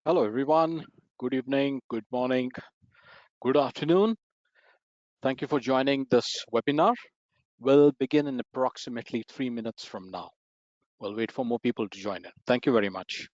Hello, everyone. Good evening, good morning, good afternoon. Thank you for joining this webinar. We'll begin in approximately 3 minutes from now. We'll wait for more people to join in. Thank you very much.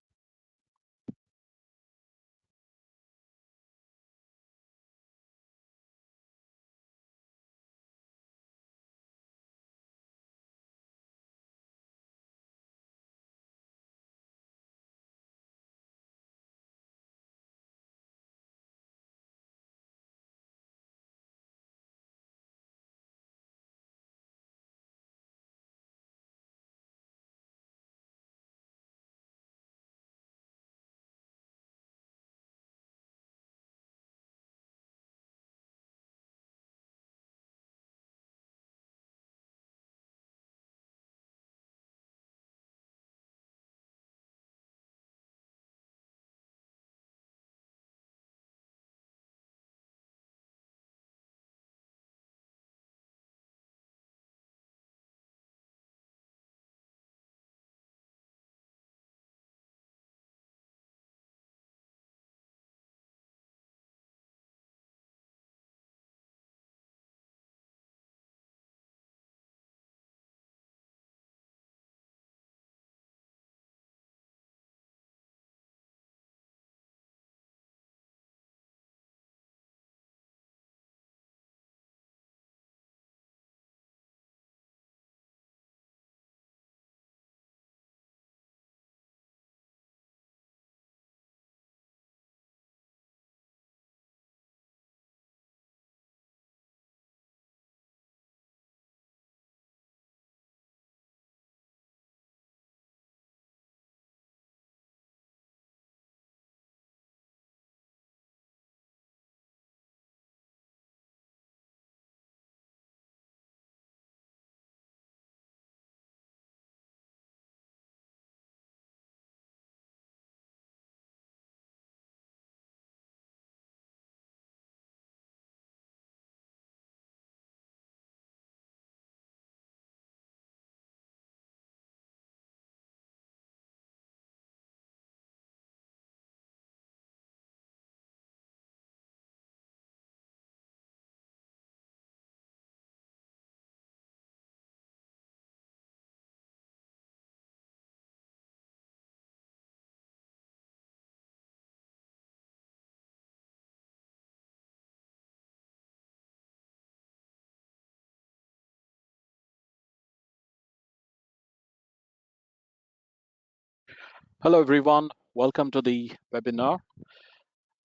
Hello, everyone. Welcome to the webinar.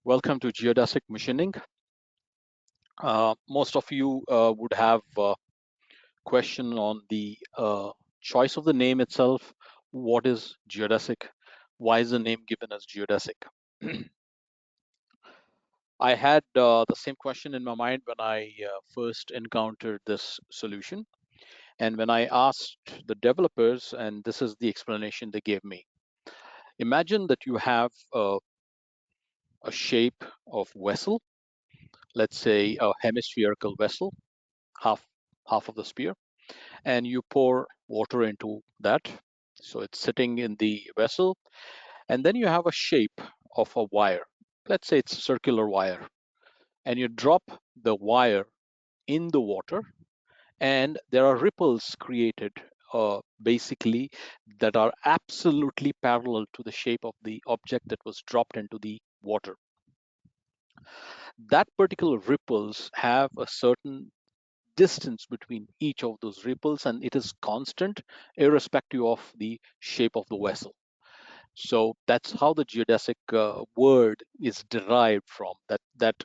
Welcome to Geodesic Machining. Most of you would have a question on the choice of the name itself. What is geodesic? Why is the name given as geodesic? I had the same question in my mind when I first encountered this solution. And when I asked the developers, and this is the explanation they gave me. Imagine that you have a shape of vessel, let's say a hemispherical vessel, half of the sphere, and you pour water into that. So it's sitting in the vessel, and then you have a shape of a wire. Let's say it's a circular wire, and you drop the wire in the water, and there are ripples created basically that are absolutely parallel to the shape of the object that was dropped into the water. That particular ripples have a certain distance between each of those ripples, and it is constant irrespective of the shape of the vessel. So that's how the geodesic word is derived from. That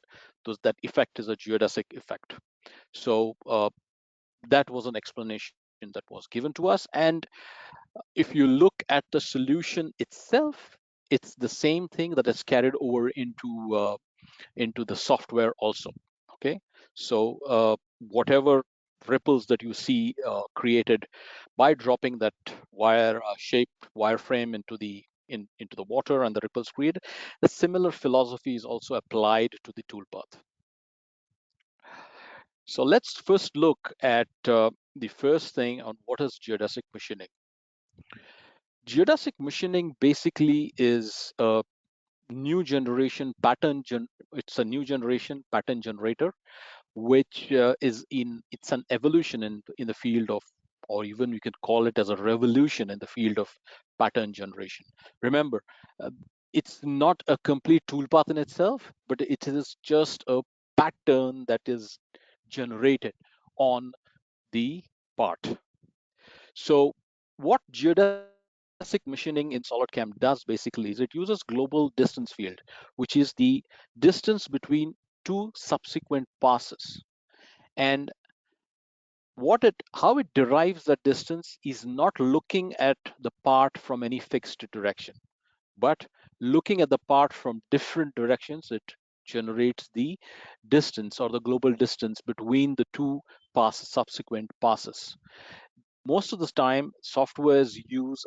effect is a geodesic effect. So that was an explanation that was given to us. And if you look at the solution itself, it's the same thing that is carried over into the software also. Okay, so whatever ripples that you see created by dropping that wire shape wireframe into the water and the ripples created, the similar philosophy is also applied to the toolpath. So let's first look at the first thing on what is geodesic machining. Geodesic machining basically is new generation pattern it's a new generation pattern generator, which it's an evolution in the field of, or even we could call it as a revolution in the field of pattern generation. Remember, uh, it's not a complete toolpath in itself, but it is just a pattern that is generated on the part. So what geodesic machining in SolidCAM does basically is it uses global distance field, which is the distance between two subsequent passes. And what it how it derives that distance is not looking at the part from any fixed direction, but looking at the part from different directions. It generates the distance or the global distance between the two subsequent passes. Most of the time softwares use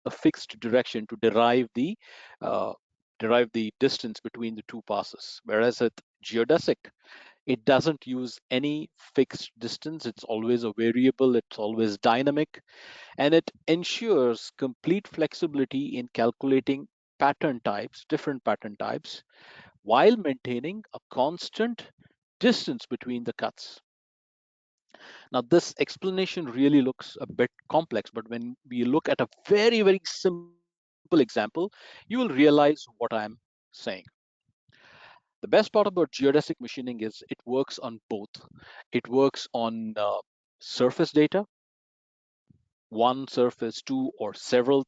a fixed direction to uh, derive the distance between the two passes, whereas at geodesic it doesn't use any fixed distance. It's always a variable, it's always dynamic, and it ensures complete flexibility in calculating different pattern types, while maintaining a constant distance between the cuts. Now, this explanation really looks a bit complex, but when we look at a very, very simple example, you will realize what I'm saying. The best part about geodesic machining is it works on both. It works on surface data, one surface, two, or several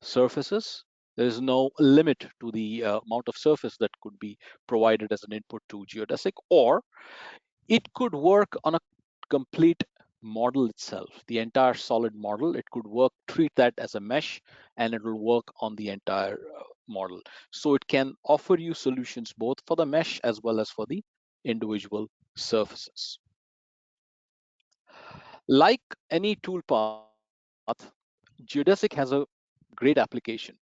surfaces. There is no limit to the amount of surface that could be provided as an input to geodesic, or it could work on a complete model itself, the entire solid model. It could work, treat that as a mesh, and it will work on the entire model. So it can offer you solutions both for the mesh as well as for the individual surfaces. Like any toolpath, Geodesic has a great application.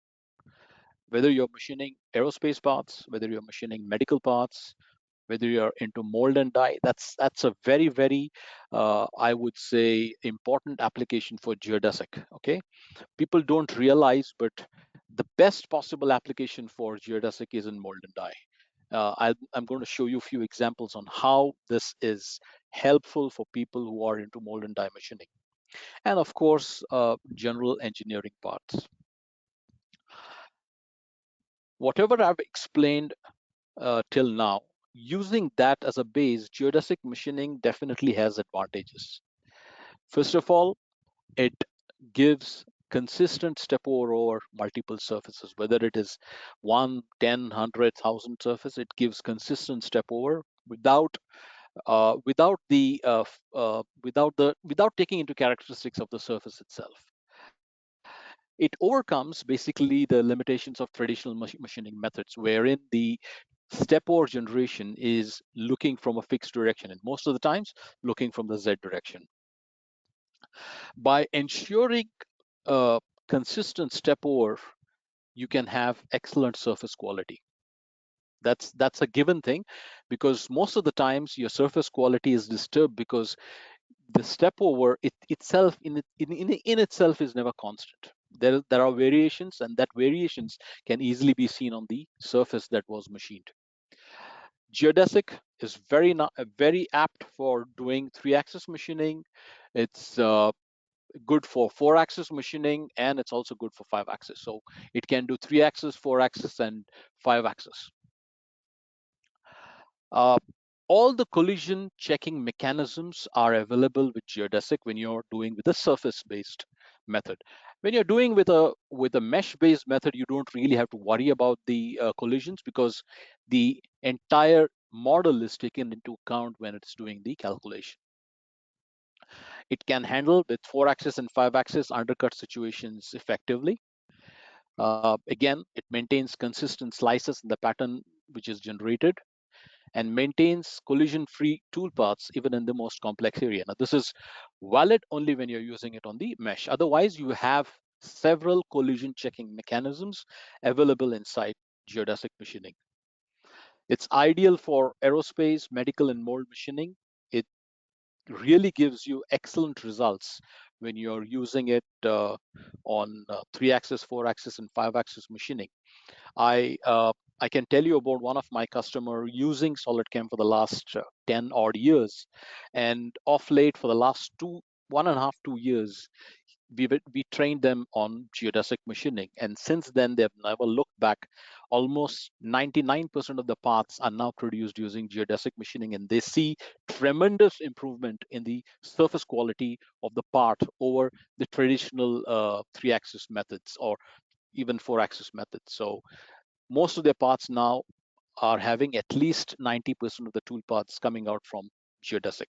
Whether you're machining aerospace parts, whether you're machining medical parts, whether you're into mold and die, that's a very, very I would say important application for geodesic. Okay, people don't realize, but the best possible application for geodesic is in mold and die. I'm going to show you a few examples on how this is helpful for people who are into mold and die machining, and of course general engineering parts. Whatever I've explained till now, using that as a base, geodesic machining definitely has advantages. First of all, it gives consistent step over multiple surfaces, whether it is 1, 10, 100,000 surface. It gives consistent step over without taking into characteristics of the surface itself. It overcomes basically the limitations of traditional machining methods, wherein the step over generation is looking from a fixed direction, and most of the times looking from the Z direction. By ensuring consistent step over, you can have excellent surface quality. That's a given thing, because most of the times your surface quality is disturbed because the step over itself in itself is never constant. There are variations, and that variations can easily be seen on the surface that was machined. Geodesic is very apt for doing 3-axis machining. It's good for 4-axis machining, and it's also good for 5-axis. So it can do 3-axis, 4-axis, and 5-axis. Uh, all the collision checking mechanisms are available with geodesic when you're doing with a surface-based method. When you're doing with a mesh-based method, you don't really have to worry about the collisions, because the entire model is taken into account when it's doing the calculation. It can handle with 4-axis and 5-axis undercut situations effectively. Again, it maintains consistent slices in the pattern which is generated, and maintains collision-free toolpaths even in the most complex area. Now, this is valid only when you're using it on the mesh. Otherwise, you have several collision checking mechanisms available inside geodesic machining. It's ideal for aerospace, medical, and mold machining. It really gives you excellent results when you're using it on 3-axis, 4-axis, and 5-axis machining. I I can tell you about one of my customer using SolidCAM for the last 10 odd years, and off late for the last 1.5, 2 years, we trained them on geodesic machining, and since then they've never looked back. Almost 99% of the parts are now produced using geodesic machining, and they see tremendous improvement in the surface quality of the part over the traditional 3-axis methods or even 4-axis methods. So most of their parts now are having at least 90% of the tool parts coming out from geodesic.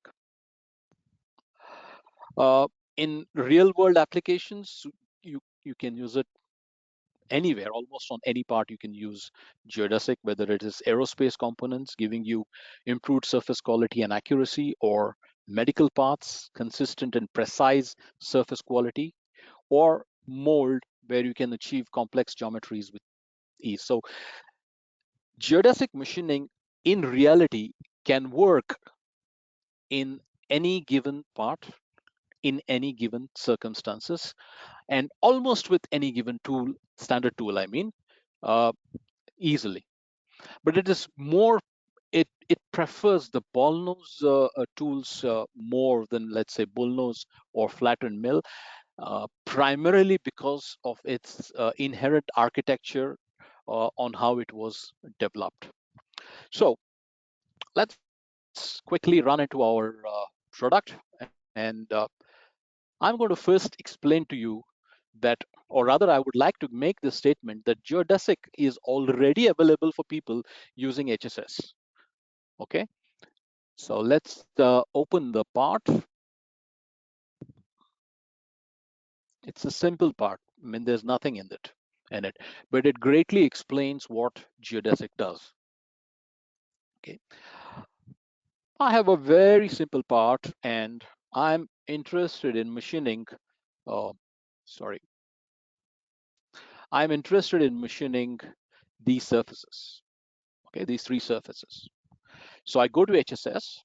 Uh, in real world applications, you can use it anywhere. Almost on any part you can use geodesic, whether it is aerospace components giving you improved surface quality and accuracy, or medical parts, consistent and precise surface quality, or mold, where you can achieve complex geometries with ease. So geodesic machining in reality can work in any given part, in any given circumstances, and almost with any given tool, standard tool, I mean, uh, easily. But it is more, it prefers the ball nose tools more than, let's say, bull nose or flattened mill, primarily because of its inherent architecture on how it was developed. So let's quickly run into our product, and I'm going to first explain to you that, or rather, I would like to make the statement that geodesic is already available for people using HSS. Okay, so let's open the part. It's a simple part. I mean, there's nothing in it, but it greatly explains what geodesic does. Okay, I have a very simple part, and I'm interested in machining. Uh, sorry, I'm interested in machining these surfaces. Okay, these three surfaces. So I go to HSS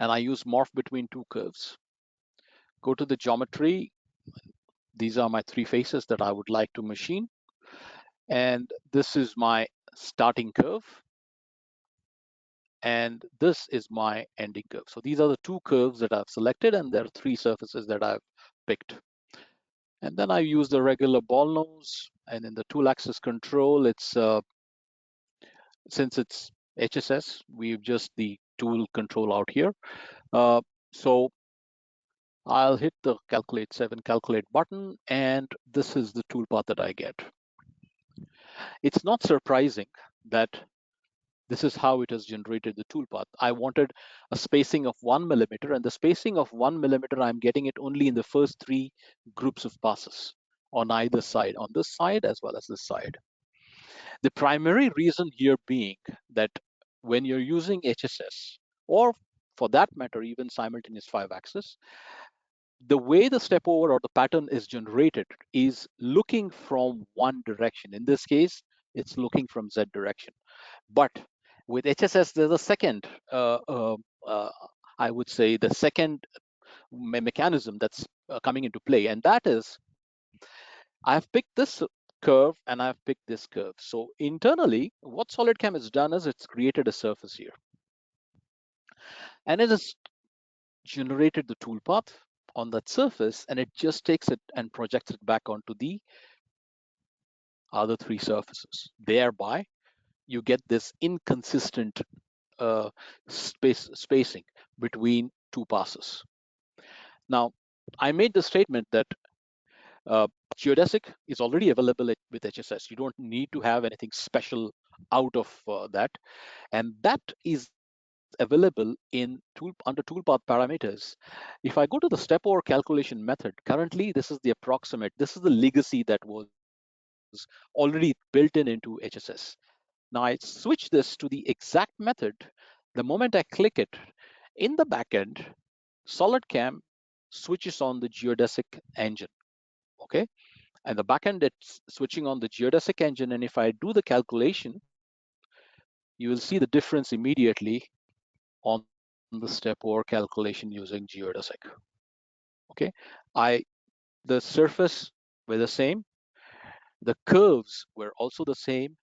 and I use morph between two curves. Go to the geometry. These are my three faces that I would like to machine. And this is my starting curve. And this is my ending curve. So these are the two curves that I've selected, and there are three surfaces that I've picked. And then I use the regular ball nose, and in the tool axis control, it's since it's HSS, we've just the tool control out here. So I'll hit the calculate 7 calculate button, and this is the toolpath that I get. It's not surprising that this is how it has generated the toolpath. I wanted a spacing of 1 millimeter, and the spacing of 1 millimeter, I'm getting it only in the first three groups of passes on either side, on this side as well as this side. The primary reason here being that when you're using HSS, or for that matter, even simultaneous 5-axis, the way the step over or the pattern is generated is looking from one direction. In this case, it's looking from Z direction. But with HSS, there's a second, I would say, the second mechanism that's coming into play, and that is I've picked this curve and I've picked this curve. So internally, what SolidCAM has done is it's created a surface here, and it has generated the toolpath on that surface, and it just takes it and projects it back onto the other three surfaces. Thereby, you get this inconsistent spacing between two passes. Now, I made the statement that uh, geodesic is already available with HSS. You don't need to have anything special out of that, and that is available in under toolpath parameters. If I go to the step over calculation method, currently this is the approximate, this is the legacy that was already built into HSS. Now I switch this to the exact method. The moment I click it, in the backend, SolidCAM switches on the geodesic engine. Okay, and the backend, it's switching on the geodesic engine, and if I do the calculation, you will see the difference immediately on the step over calculation using geodesic. Okay, I the surface were the same, The curves were also the same.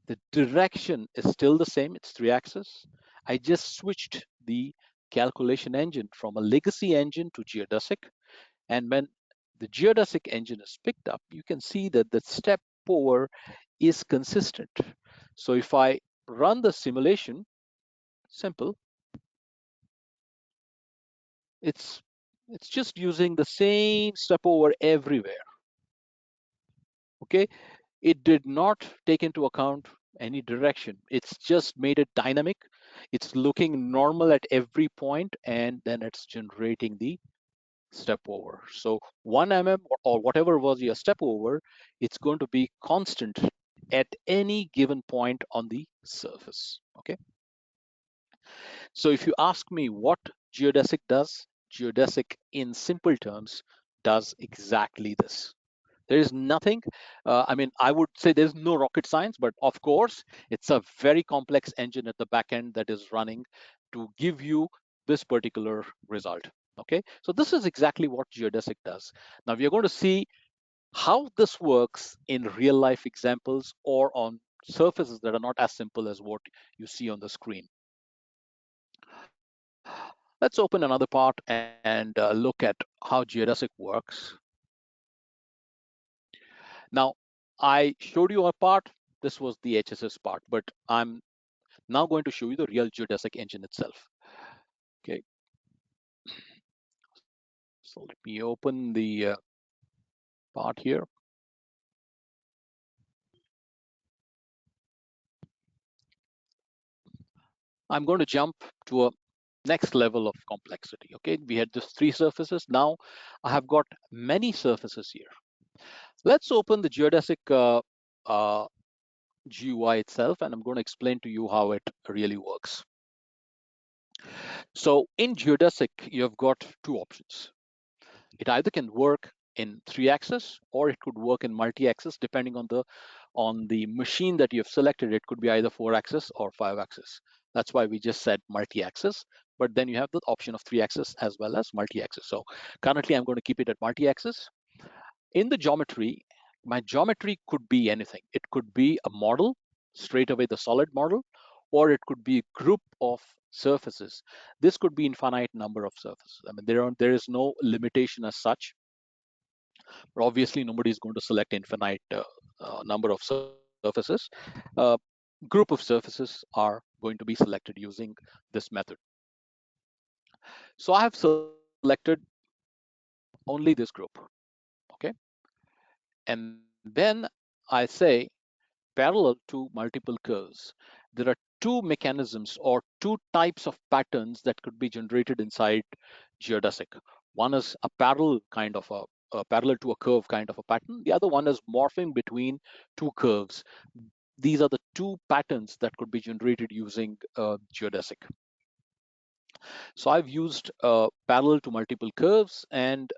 The direction is still the same. It's 3-axis. I just switched the calculation engine from a legacy engine to geodesic. And when the geodesic engine is picked up, you can see that the step over is consistent. So if I run the simulation, simple, it's it's just using the same step over everywhere. Okay, it did not take into account any direction. It's just made it dynamic. It's looking normal at every point, and then it's generating the step over. So 1 mm or whatever was your step over, it's going to be constant at any given point on the surface. Okay. So if you ask me what geodesic does, geodesic in simple terms does exactly this. There is nothing, I mean, I would say there's no rocket science, but of course, it's a very complex engine at the back end that is running to give you this particular result. Okay, so this is exactly what geodesic does. Now we are going to see how this works in real life examples or on surfaces that are not as simple as what you see on the screen. Let's open another part and look at how geodesic works. Now, I showed you a part. This was the HSS part, but I'm now going to show you the real geodesic engine itself. Okay, so let me open the part here. I'm going to jump to a next level of complexity. Okay, we had just 3 surfaces. Now I have got many surfaces here. Let's open the geodesic GUI itself, and I'm going to explain to you how it really works. So in geodesic, you have got 2 options. It either can work in 3-axis or it could work in multi-axis depending on the machine that you have selected. It could be either 4-axis or 5-axis. That's why we just said multi-axis, but then you have the option of 3-axis as well as multi-axis. So currently I'm going to keep it at multi-axis. In the geometry, my geometry could be anything. It could be a model, straight away the solid model, or it could be a group of surfaces. This could be infinite number of surfaces. I mean, there is no limitation as such. But obviously, nobody is going to select infinite number of surfaces. Uh, group of surfaces are going to be selected using this method. So I have selected only this group. Okay, and then I say parallel to multiple curves. There are 2 mechanisms or 2 types of patterns that could be generated inside geodesic. One is a parallel kind of a parallel to a curve kind of a pattern. The other one is morphing between 2 curves. These are the 2 patterns that could be generated using geodesic. So I've used parallel to multiple curves, and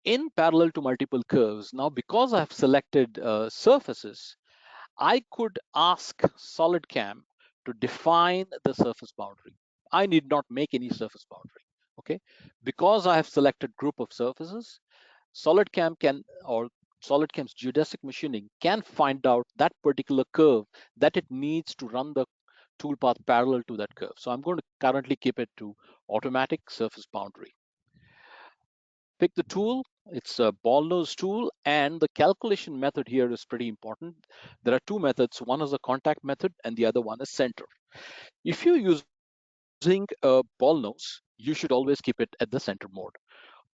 in parallel to multiple curves, now because I've selected surfaces, I could ask SolidCAM to define the surface boundary. I need not make any surface boundary. Okay, because I have selected group of surfaces, SolidCAM can, or SolidCAM's geodesic machining can find out that particular curve that it needs to run the toolpath parallel to that curve. So I'm going to currently keep it to automatic surface boundary. Pick the tool. It's a ball nose tool, and the calculation method here is pretty important. There are 2 methods. One is a contact method and the other one is center. If you're using a ball nose, you should always keep it at the center mode.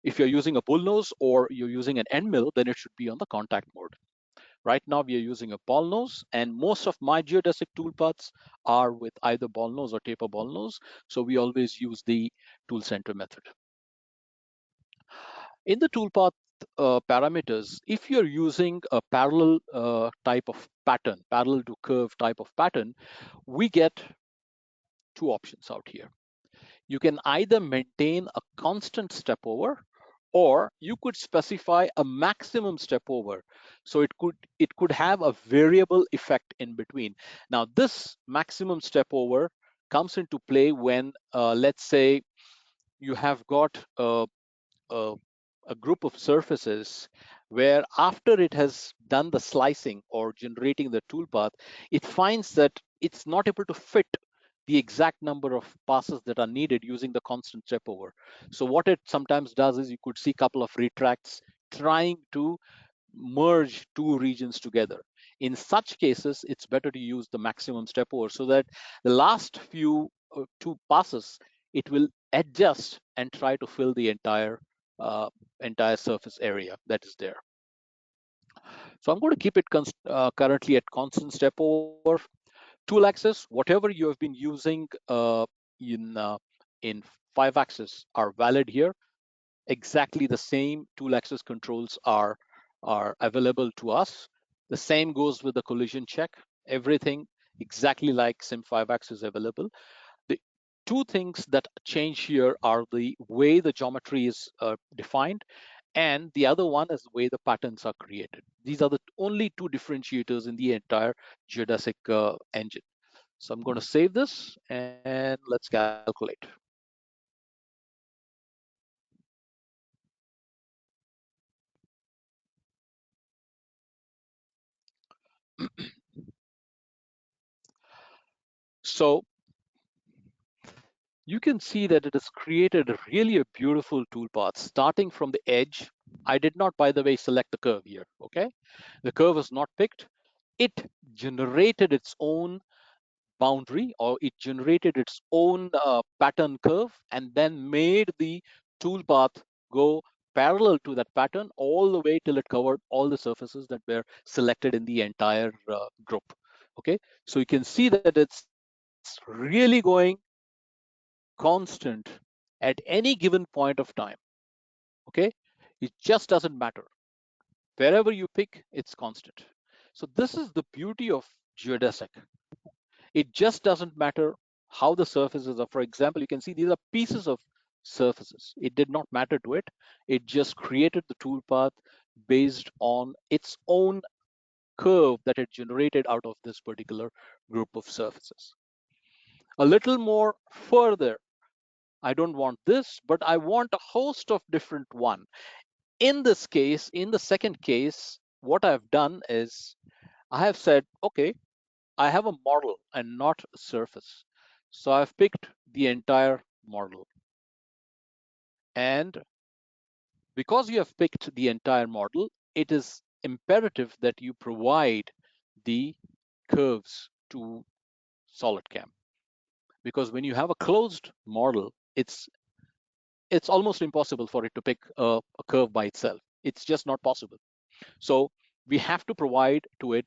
If you're using a bull nose or you're using an end mill, then it should be on the contact mode. Right now we are using a ball nose, and most of my geodesic toolpaths are with either ball nose or taper ball nose. So we always use the tool center method. In the toolpath parameters, if you're using a parallel type of pattern, parallel to curve type of pattern, we get 2 options out here. You can either maintain a constant step over, or you could specify a maximum step over. So it could have a variable effect in between. Now this maximum step over comes into play when let's say you have got a, a group of surfaces where after it has done the slicing or generating the toolpath, it finds that it's not able to fit the exact number of passes that are needed using the constant step over. So what it sometimes does is you could see a couple of retracts trying to merge two regions together. In such cases, it's better to use the maximum step over so that the last few two passes, it will adjust and try to fill the entire surface area that is there. So I'm going to keep it currently at constant step over. Tool axis, whatever you have been using in uh, in 5-axis are valid here. Exactly the same tool axis controls are available to us. The same goes with the collision check. Everything exactly like Sim 5-axis is available. The two things that change here are the way the geometry is defined, and the other one is the way the patterns are created. These are the only two differentiators in the entire geodesic engine. So I'm going to save this and let's calculate. So you can see that it has created really a beautiful toolpath starting from the edge. I did not, by the way, select the curve here, okay? The curve is not picked. It generated its own boundary, or it generated its own pattern curve and then made the toolpath go parallel to that pattern all the way till it covered all the surfaces that were selected in the entire group. Okay, so you can see that it's really going constant at any given point of time. Okay, it just doesn't matter. Wherever you pick, it's constant. So this is the beauty of geodesic. It just doesn't matter how the surfaces are. For example, you can see these are pieces of surfaces. It did not matter to it. It just created the toolpath based on its own curve that it generated out of this particular group of surfaces. A little more further, I don't want this, but I want a host of different one. In this case, in the second case, what I've done is I have said, okay, I have a model and not a surface. So I've picked the entire model. And because you have picked the entire model, it is imperative that you provide the curves to SolidCAM. Because when you have a closed model, it's almost impossible for it to pick a curve by itself. It's just not possible. So we have to provide to it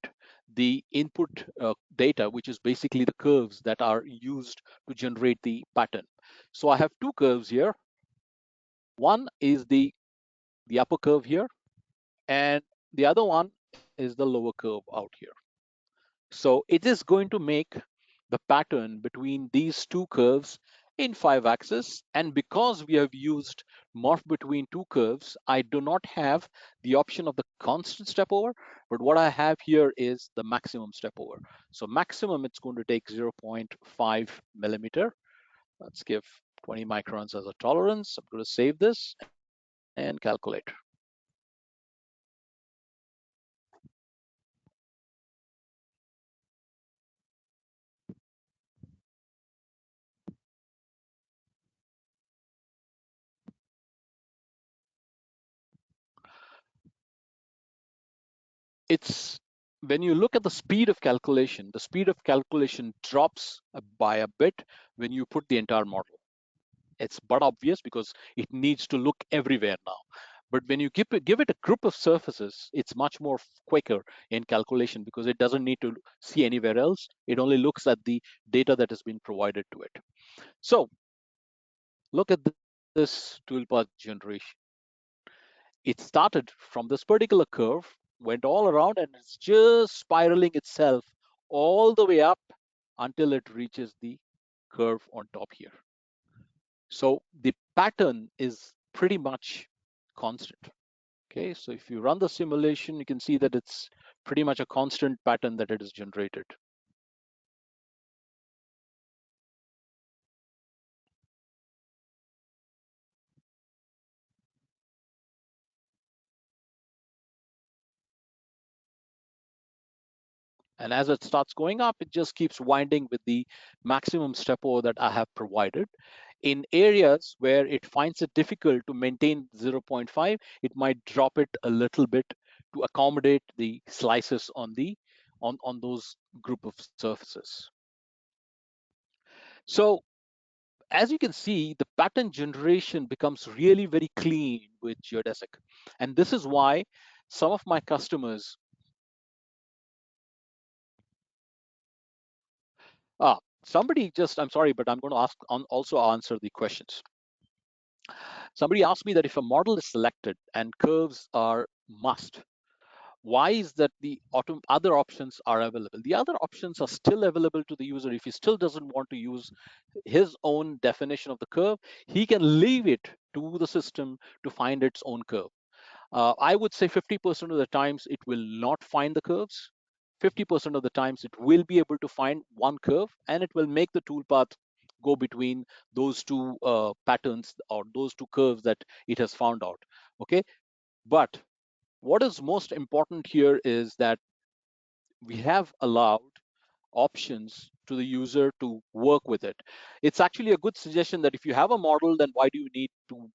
the input data, which is basically the curves that are used to generate the pattern. So I have two curves here. One is the upper curve here, and the other one is the lower curve out here. So it is going to make the pattern between these two curves in 5-axis. And because we have used morph between two curves, I do not have the option of the constant step over, but what I have here is the maximum step over. So maximum, it's going to take 0.5 millimeter. Let's give 20 microns as a tolerance. I'm going to save this and calculate. It's when you look at the speed of calculation drops by a bit when you put the entire model. It's but obvious because it needs to look everywhere now. But when you give it a group of surfaces, it's much more quicker in calculation because it doesn't need to see anywhere else. It only looks at the data that has been provided to it. So look at this toolpath generation. It started from this particular curve, went all around, and it's just spiraling itself all the way up until it reaches the curve on top here. So the pattern is pretty much constant. Okay, so if you run the simulation, you can see that it's pretty much a constant pattern that it is generated. And as it starts going up, it just keeps winding with the maximum step over that I have provided. In areas where it finds it difficult to maintain 0.5, it might drop it a little bit to accommodate the slices on those group of surfaces. So as you can see, the pattern generation becomes really very clean with Geodesic. And this is why some of my customers, somebody just, I'm sorry, but I'm going to also answer the questions. Somebody asked me that if a model is selected and curves are must, why is that the other options are available? The other options are still available to the user. If he still doesn't want to use his own definition of the curve, he can leave it to the system to find its own curve. I would say 50% of the times it will not find the curves. 50% of the times it will be able to find one curve, and it will make the toolpath go between those two patterns or those two curves that it has found out. Okay, but what is most important here is that we have allowed options to the user to work with it. It's actually a good suggestion that if you have a model, then why do you need to,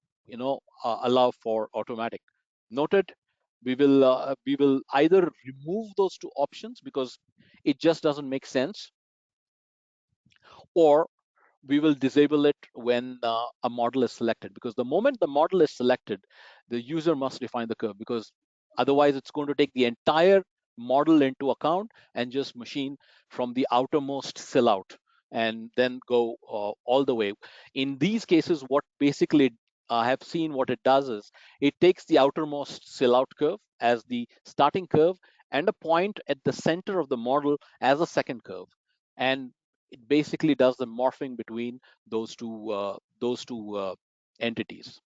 allow for automatic? Noted. We will either remove those two options because it just doesn't make sense, or we will disable it when a model is selected, because the moment the model is selected, the user must define the curve, because otherwise it's going to take the entire model into account and just machine from the outermost sill out and then go all the way. In these cases, what basically I have seen what it does is it takes the outermost sill out curve as the starting curve and a point at the center of the model as a second curve, and it basically does the morphing between those two entities.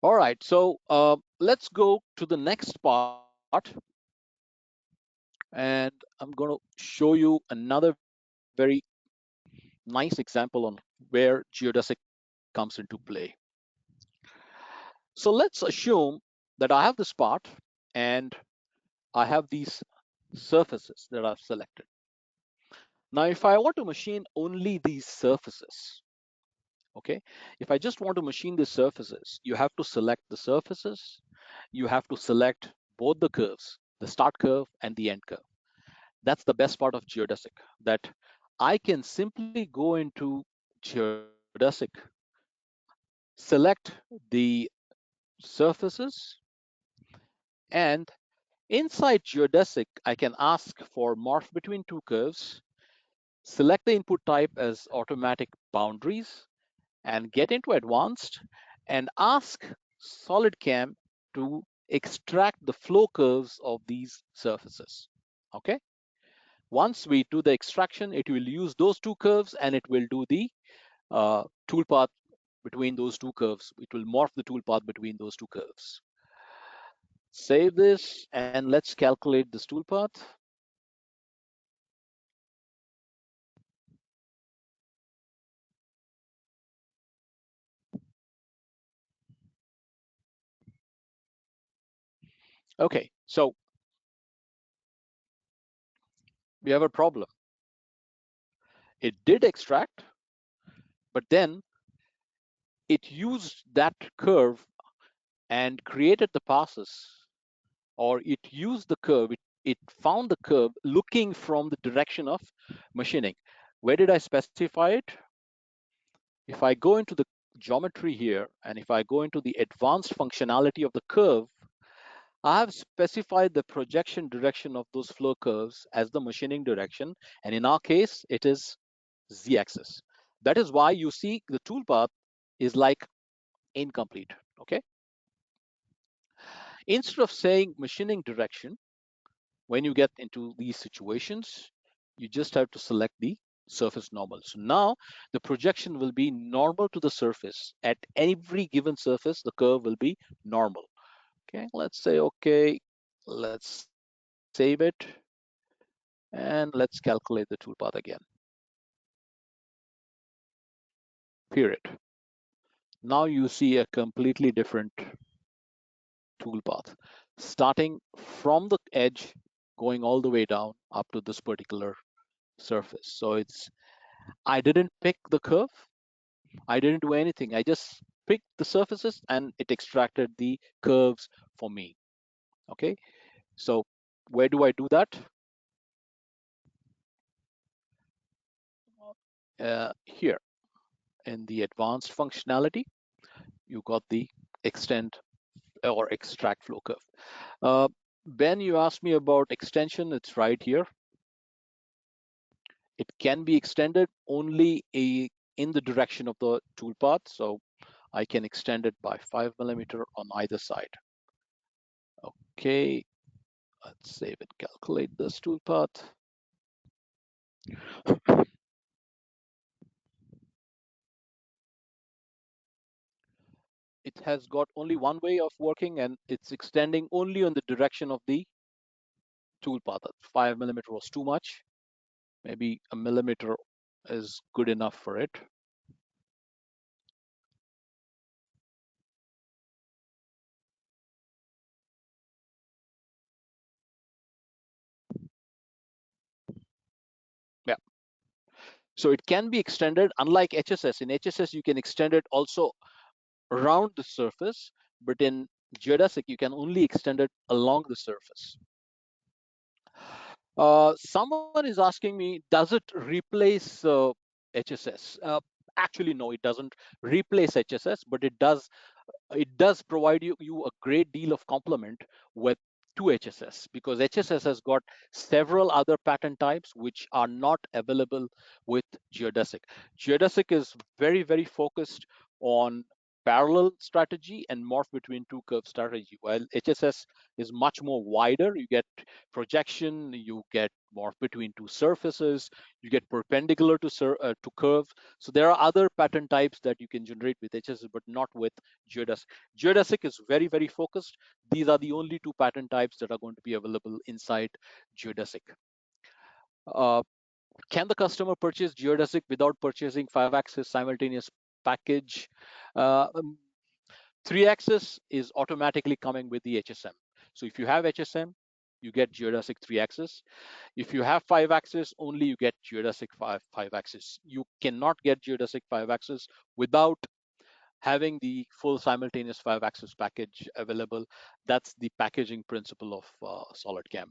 All right, so let's go to the next part, and I'm going to show you another very nice example on where geodesic comes into play. So let's assume that I have this part and I have these surfaces that I've selected. Now, if I want to machine only these surfaces, okay, if I just want to machine the surfaces, you have to select the surfaces, you have to select both the curves, the start curve and the end curve. That's the best part of geodesic, that I can simply go into geodesic, select the surfaces, and inside geodesic I can ask for morph between two curves, select the input type as automatic boundaries, and get into advanced and ask SolidCAM to extract the flow curves of these surfaces. Okay. Once we do the extraction, it will use those two curves and it will do the toolpath between those two curves. It will morph the toolpath between those two curves. Save this and let's calculate this toolpath. Okay, so we have a problem. It did extract, but then it used that curve and created the passes, or it used the curve, it found the curve looking from the direction of machining. Where did I specify it? If I go into the geometry here, and if I go into the advanced functionality of the curve, I have specified the projection direction of those flow curves as the machining direction. And in our case, it is z-axis. That is why you see the toolpath is like incomplete, okay? Instead of saying machining direction, when you get into these situations, you just have to select the surface normal. So now the projection will be normal to the surface. At every given surface, the curve will be normal. Okay, let's say, okay, let's save it and let's calculate the toolpath again. Period. Now you see a completely different toolpath. Starting from the edge, going all the way down up to this particular surface. So I didn't pick the curve. I didn't do anything. I just picked the surfaces and it extracted the curves for me. Okay. So where do I do that? Here in the advanced functionality, you got the extend or extract flow curve. Ben, you asked me about extension. It's right here. It can be extended only in the direction of the toolpath. So I can extend it by 5 mm on either side. Okay, let's save and calculate this toolpath. It has got only one way of working and it's extending only on the direction of the toolpath. 5 mm was too much. Maybe a millimeter is good enough for it. Yeah. So it can be extended, unlike HSS. In HSS, you can extend it also around the surface, but in Geodesic, you can only extend it along the surface. Someone is asking me, does it replace HSS? Actually, no, it doesn't replace HSS, but it does provide you a great deal of complement with to HSS, because HSS has got several other pattern types which are not available with Geodesic. Geodesic is very focused on parallel strategy and morph between two curve strategy, while HSS is much more wider. You get projection, you get morph between two surfaces, you get perpendicular to curve. So there are other pattern types that you can generate with HSS, but not with Geodesic. Geodesic is very focused. These are the only two pattern types that are going to be available inside Geodesic. Uh, can the customer purchase Geodesic without purchasing 5-axis simultaneous package? Uh, um, 3-axis is automatically coming with the HSM. So if you have HSM, you get Geodesic 3-axis. If you have 5-axis, only you get Geodesic 5-axis. You cannot get Geodesic 5-axis without having the full simultaneous 5-axis package available. That's the packaging principle of SolidCAM.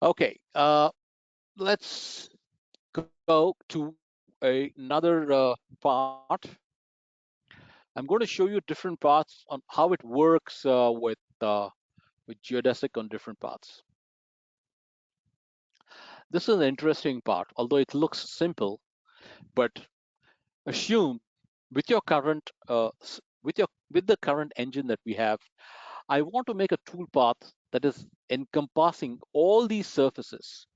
Okay, let's go to another part. I'm going to show you different parts on how it works with Geodesic on different parts. This is an interesting part, although it looks simple, but assume with your current with the current engine that we have, I want to make a toolpath that is encompassing all these surfaces,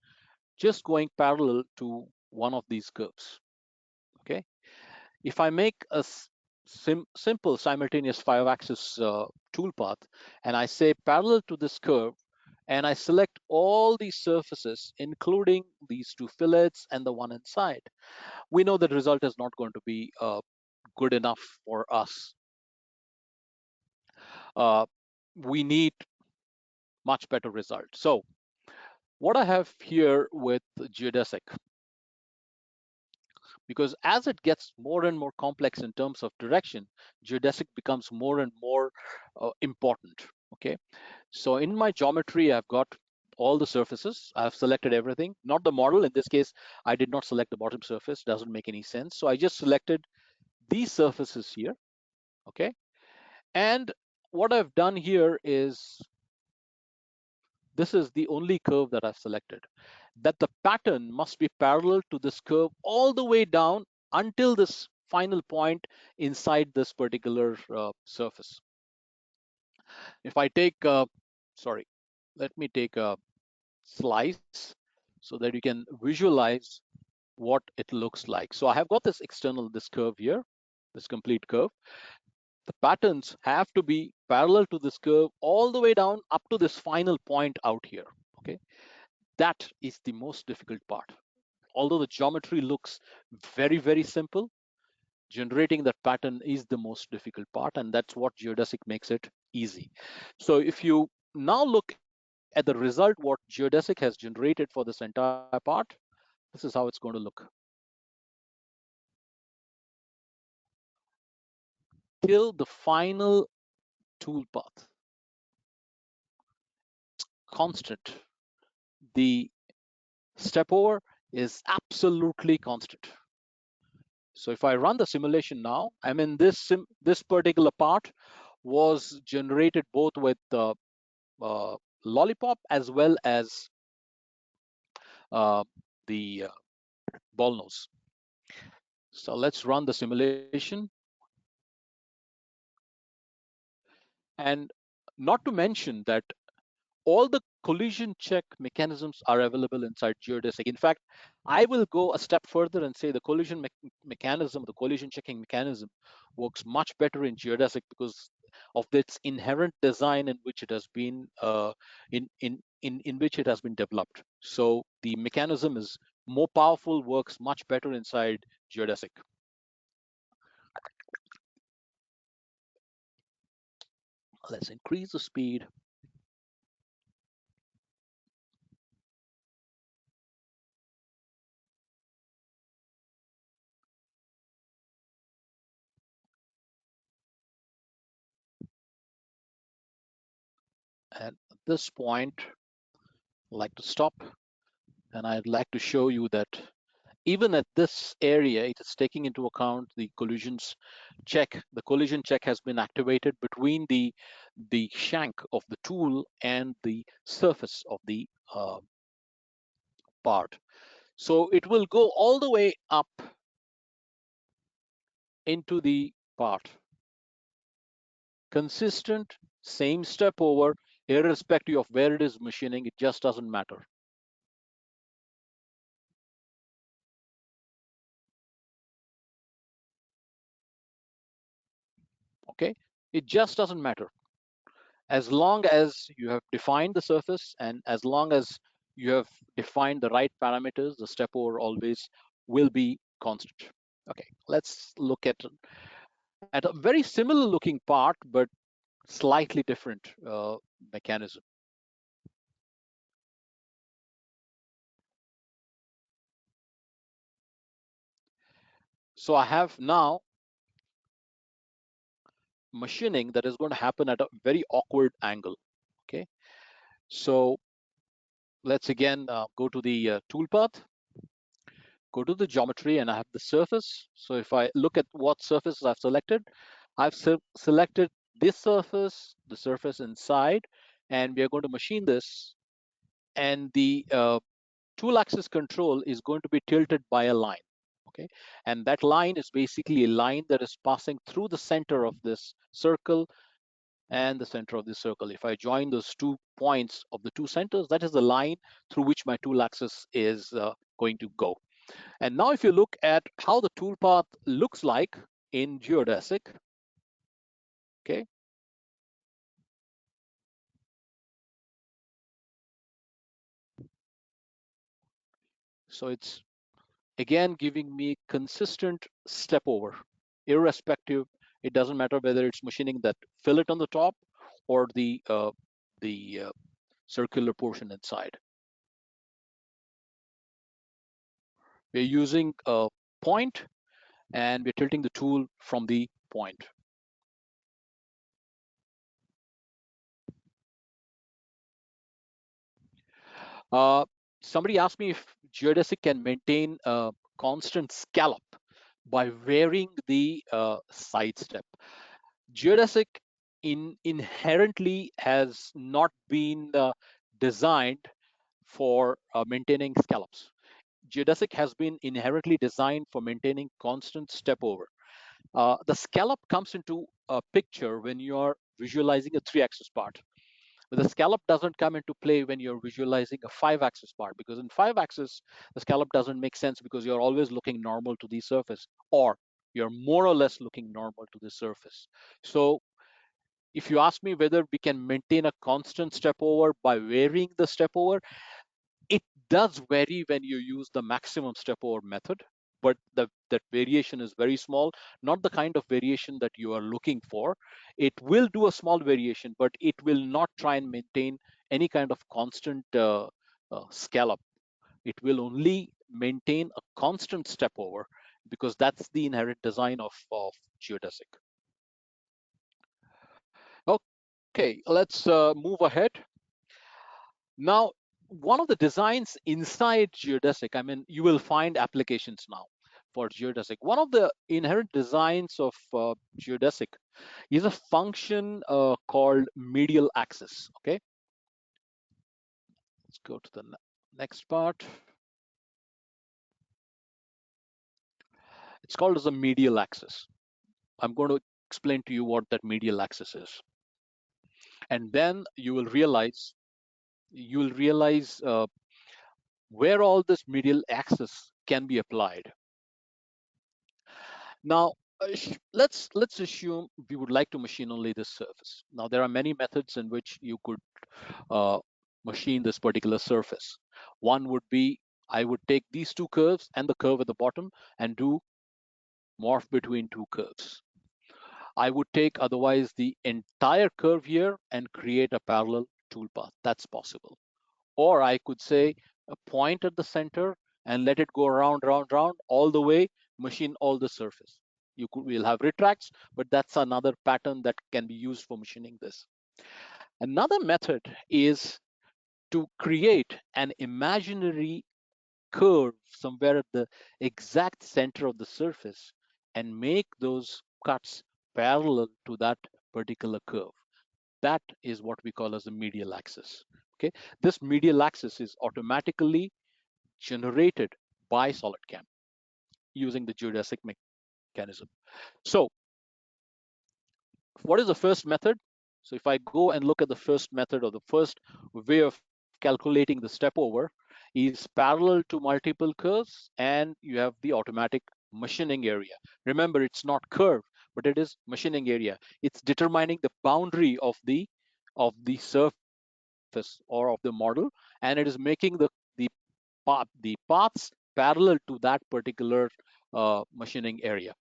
just going parallel to one of these curves. Okay, if I make a simple simultaneous 5-axis toolpath, and I say parallel to this curve, and I select all these surfaces, including these two fillets and the one inside, we know the result is not going to be good enough for us. Uh, we need much better result. So what I have here with Geodesic, because as it gets more and more complex in terms of direction, Geodesic becomes more and more important. Okay, so in my geometry, I've got all the surfaces. I've selected everything, not the model. In this case, I did not select the bottom surface. Doesn't make any sense. So I just selected these surfaces here. Okay, and what I've done here is, this is the only curve that I've selected, that the pattern must be parallel to this curve all the way down until this final point inside this particular surface. If I take, sorry, let me take a slice so that you can visualize what it looks like. So I have got this curve here, this complete curve. The patterns have to be parallel to this curve all the way down up to this final point out here. Okay, that is the most difficult part. Although the geometry looks very simple, generating that pattern is the most difficult part, and that's what geodesic makes it easy. So if you now look at the result, what geodesic has generated for this entire part, this is how it's going to look. Till the final tool path, constant. The step over is absolutely constant. So if I run the simulation now, I mean this particular part was generated both with uh, lollipop as well as uh, the ball nose. So let's run the simulation. And not to mention that all the collision check mechanisms are available inside geodesic. In fact, I will go a step further and say the mechanism, the collision checking mechanism, works much better in geodesic because of its inherent design in which it has been in which it has been developed. So the mechanism is more powerful, works much better inside geodesic. Let's increase the speed. And at this point, I'd like to stop, and I'd like to show you that even at this area, it is taking into account the collisions check. The collision check has been activated between the shank of the tool and the surface of the part. So it will go all the way up into the part. Consistent, same step over, irrespective of where it is machining, it just doesn't matter. Okay, it just doesn't matter. As long as you have defined the surface and as long as you have defined the right parameters, the step over always will be constant. Okay, let's look at a very similar looking part, but slightly different mechanism. So I have now machining that is going to happen at a very awkward angle. Okay, so let's again go to the toolpath, go to the geometry, and I have the surface. So if I look at what surfaces I've selected, I've selected this surface, the surface inside, and we are going to machine this. And the tool axis control is going to be tilted by a line. Okay, and that line is basically a line that is passing through the center of this circle and the center of this circle. If I join those 2 points of the 2 centers, that is the line through which my tool axis is going to go. And now if you look at how the toolpath looks like in geodesic, okay, so it's again giving me consistent step over, irrespective. It doesn't matter whether it's machining that fillet on the top or the circular portion inside. We're using a point and we're tilting the tool from the point. Uh, Somebody asked me if geodesic can maintain a constant scallop by varying the side step. Geodesic inherently has not been designed for maintaining scallops. Geodesic has been inherently designed for maintaining constant step over. The scallop comes into a picture when you're visualizing a 3-axis part. But the scallop doesn't come into play when you're visualizing a 5-axis part, because in 5-axis, the scallop doesn't make sense because you're always looking normal to the surface, or you're more or less looking normal to the surface. So if you ask me whether we can maintain a constant step over by varying the step over, it does vary when you use the maximum step over method. but that variation is very small, not the kind of variation that you are looking for. It will do a small variation, but it will not try and maintain any kind of constant scallop. It will only maintain a constant step over, because that's the inherent design of geodesic. Okay, let's move ahead. Now, one of the designs inside geodesic, I mean, you will find applications now for geodesic. One of the inherent designs of geodesic is a function called medial axis. Okay, let's go to the next part. It's called as a medial axis. I'm going to explain to you what that medial axis is, and then you will realize where all this medial axis can be applied. Now, let's assume we would like to machine only this surface. Now, there are many methods in which you could uh, machine this particular surface. One would be, I would take these two curves and the curve at the bottom and do morph between two curves. I would take otherwise the entire curve here and create a parallel toolpath. That's possible. Or I could say a point at the center and let it go round, round, round all the way, machine all the surface. We'll have retracts, but that's another pattern that can be used for machining this. Another method is to create an imaginary curve somewhere at the exact center of the surface and make those cuts parallel to that particular curve. That is what we call as the medial axis. Okay, this medial axis is automatically generated by SolidCAM using the geodesic mechanism. So what is the first method? So if I go and look at the first method, or the first way of calculating the step over, is parallel to multiple curves, and you have the automatic machining area. Remember, it's not curve, but it is machining area. It's determining the boundary of the surface or of the model, and it is making the paths parallel to that particular machining area.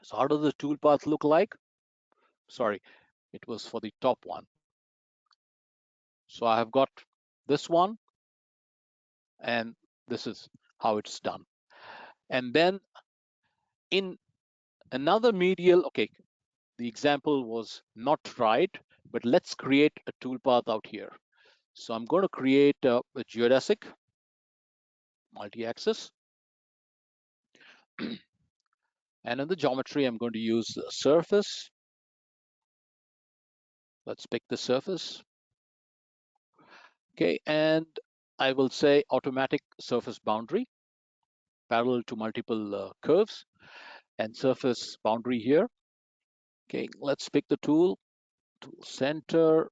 So how does the toolpath look like? Sorry, it was for the top one. So I have got this one, and this is how it's done. And then in another medial, okay, the example was not right, but let's create a toolpath out here. So I'm going to create a geodesic multi-axis. And in the geometry, I'm going to use a surface. Let's pick the surface. Okay, and I will say automatic surface boundary parallel to multiple curves, and surface boundary here. Okay, let's pick the tool center.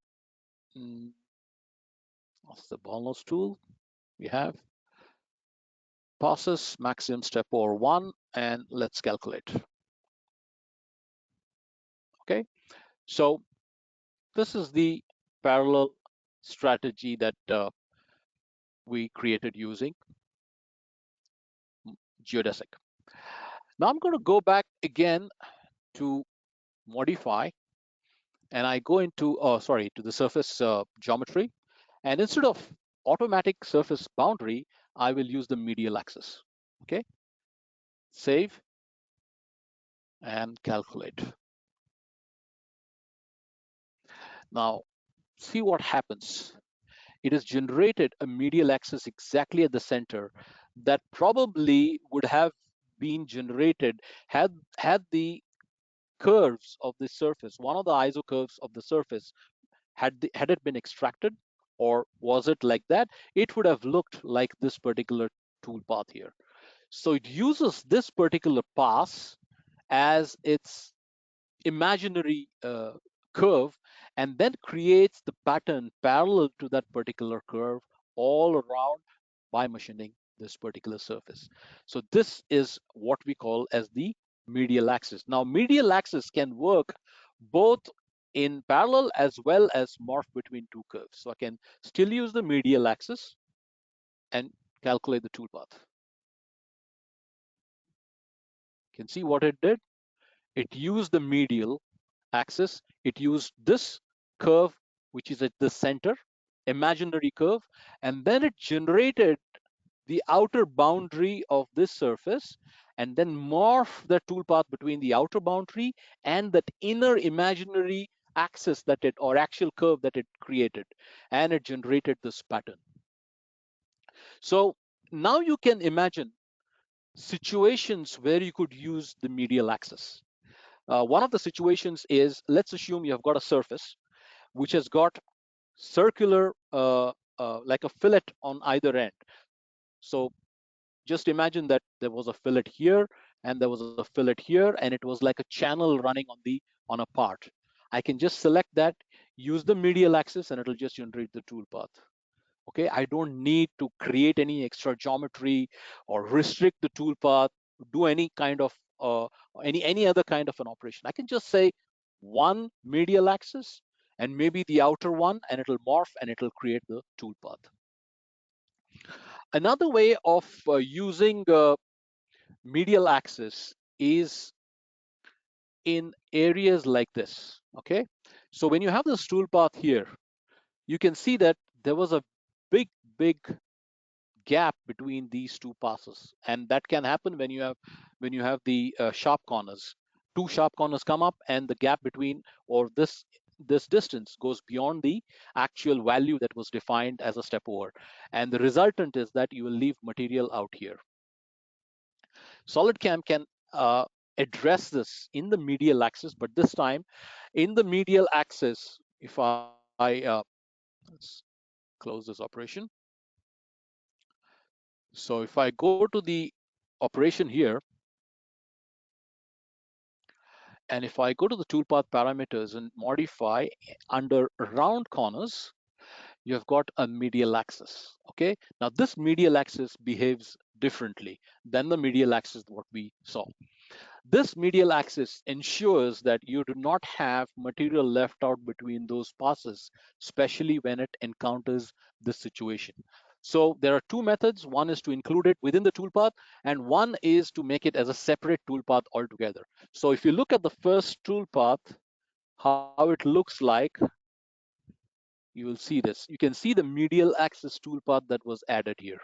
What's the ball nose tool we have? Passes maximum step over 1, and let's calculate. Okay, so this is the parallel strategy that we created using geodesic. Now I'm going to go back again to modify, and I go into to the surface geometry, and instead of automatic surface boundary, I will use the medial axis. Okay, save and calculate. Now see what happens. It has generated a medial axis exactly at the center that probably would have been generated had the curves of the surface, one of the iso curves of the surface, had it been extracted, or was it like that, it would have looked like this particular toolpath here. So it uses this particular pass as its imaginary curve, and then creates the pattern parallel to that particular curve all around by machining this particular surface. So this is what we call as the medial axis. Now, medial axis can work both in parallel as well as morph between two curves. So I can still use the medial axis and calculate the toolpath. can see what it did. It used the medial axis. It used this curve, which is at the center, imaginary curve, and then it generated the outer boundary of this surface and then morph the toolpath between the outer boundary and that inner imaginary axis that it or actual curve that it created, and it generated this pattern. So now you can imagine situations where you could use the medial axis. One of the situations is, let's assume you have got a surface which has got circular, like a fillet on either end. So just imagine that there was a fillet here and there was a fillet here, and it was like a channel running on a part. I can just select that, use the medial axis, and it'll just generate the tool path. Okay, I don't need to create any extra geometry or restrict the tool path, do any kind of any other kind of an operation. I can just say one medial axis and maybe the outer one, and it'll morph and it'll create the tool path. Another way of using medial axis is in areas like this. Okay, so when you have this tool path here, you can see that there was a big gap between these two passes, and that can happen when you have the sharp corners. Two sharp corners come up, and the gap between, or this distance goes beyond the actual value that was defined as a step over, and the resultant is that you will leave material out here. SolidCAM can address this in the medial axis, but this time in the medial axis, if I let's close this operation. So if I go to the operation here, and if I go to the toolpath parameters and modify under round corners, you've got a medial axis. Okay, now this medial axis behaves differently than the medial axis what we saw. This medial axis ensures that you do not have material left out between those passes, especially when it encounters this situation. So there are two methods. One is to include it within the toolpath, and one is to make it as a separate toolpath altogether. So if you look at the first toolpath, how it looks like, you will see this. You can see the medial axis toolpath that was added here.